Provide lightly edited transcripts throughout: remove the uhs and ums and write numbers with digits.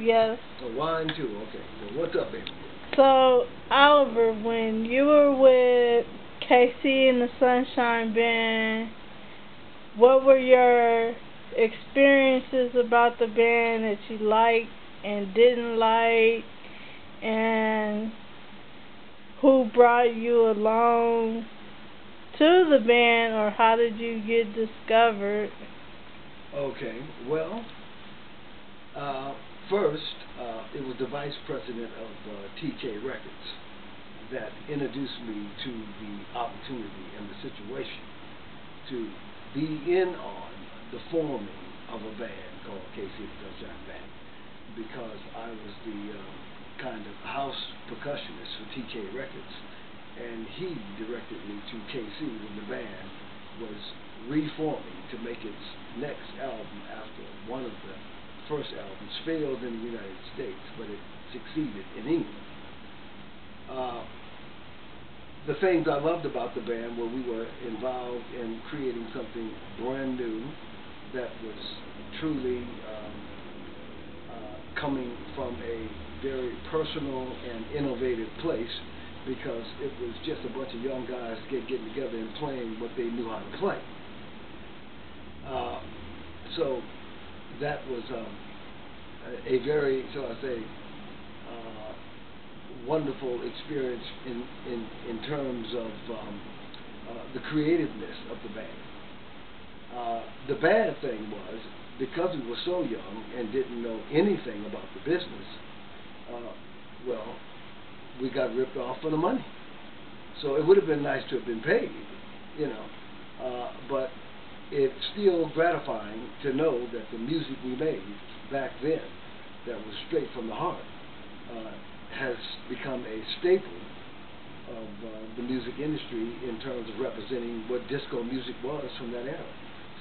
Yes. A wine too. Okay. Well, what's up, baby? So, Oliver, when you were with KC and the Sunshine Band, what were your experiences about the band that you liked and didn't like, and who brought you along to the band, or how did you get discovered? Okay. Well, first, it was the vice president of TK Records that introduced me to the opportunity and the situation to be in on the forming of a band called KC and the Sunshine Band, because I was the kind of house percussionist for TK Records, and he directed me to KC when the band was reforming to make its next album after one of the first albums failed in the United States, but it succeeded in England. The things I loved about the band were we were involved in creating something brand new that was truly coming from a very personal and innovative place, because it was just a bunch of young guys getting together and playing what they knew how to play. So that was a very, shall I say, wonderful experience in terms of the creativeness of the band. The bad thing was, because we were so young and didn't know anything about the business, well, we got ripped off for the money. So it would have been nice to have been paid, you know, but it's still gratifying to know that the music we made back then, that was straight from the heart, has become a staple of the music industry in terms of representing what disco music was from that era.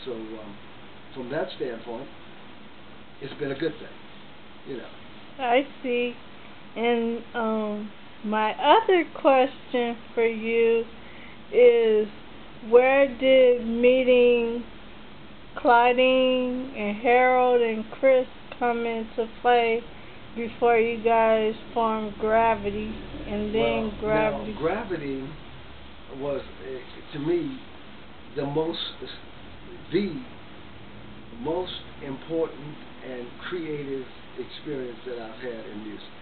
So from that standpoint, it's been a good thing, you know. I see. And my other question for you is, where did meeting Claudine and Harold and Chris come into play before you guys formed Gravity, and then Gravity? Now, Gravity was, to me, the most important and creative experience that I've had in music,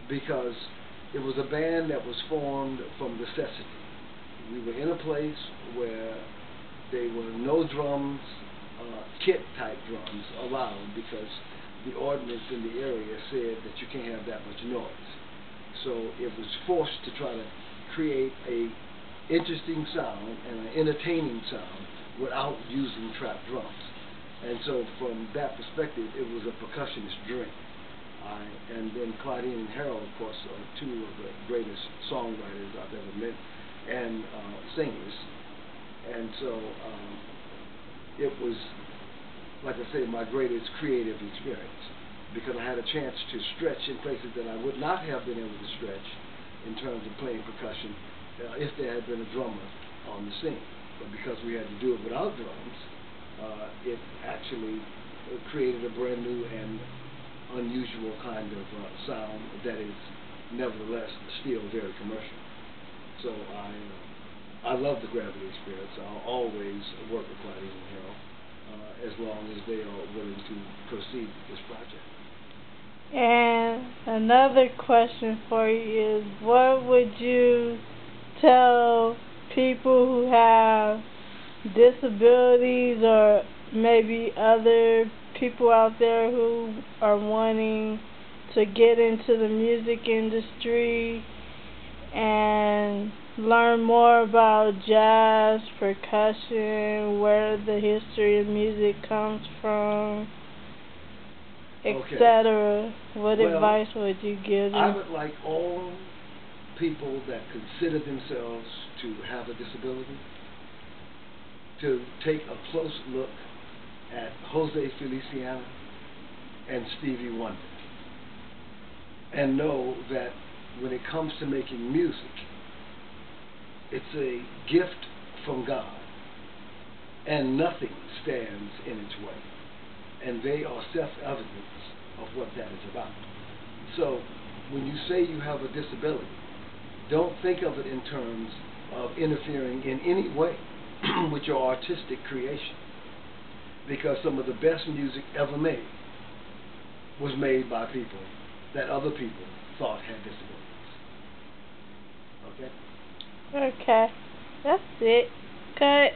because it was a band that was formed from necessity. We were in a place where there were no drums, kit-type drums allowed, because the ordinance in the area said that you can't have that much noise. So it was forced to try to create a interesting sound and an entertaining sound without using trap drums. And so from that perspective, it was a percussionist dream. And then Claudine and Harold, of course, are two of the greatest songwriters I've ever met, and singers. And so it was, like I say, my greatest creative experience, because I had a chance to stretch in places that I would not have been able to stretch in terms of playing percussion if there had been a drummer on the scene. But because we had to do it without drums, it actually created a brand new and unusual kind of sound that is nevertheless still very commercial. So I love the Gravity experience. I'll always work with Claudine and Harold as long as they are willing to proceed with this project. And another question for you is, what would you tell people who have disabilities, or maybe other people out there who are wanting to get into the music industry and learn more about jazz, percussion, where the history of music comes from, etc.? What advice would you give them? I would like all people that consider themselves to have a disability to take a close look at Jose Feliciano and Stevie Wonder, and know that when it comes to making music, it's a gift from God, and nothing stands in its way. And they are self-evident of what that is about. So when you say you have a disability, don't think of it in terms of interfering in any way with your artistic creation, because some of the best music ever made was made by people that other people thought had disabilities. Okay? Okay. That's it. Cut.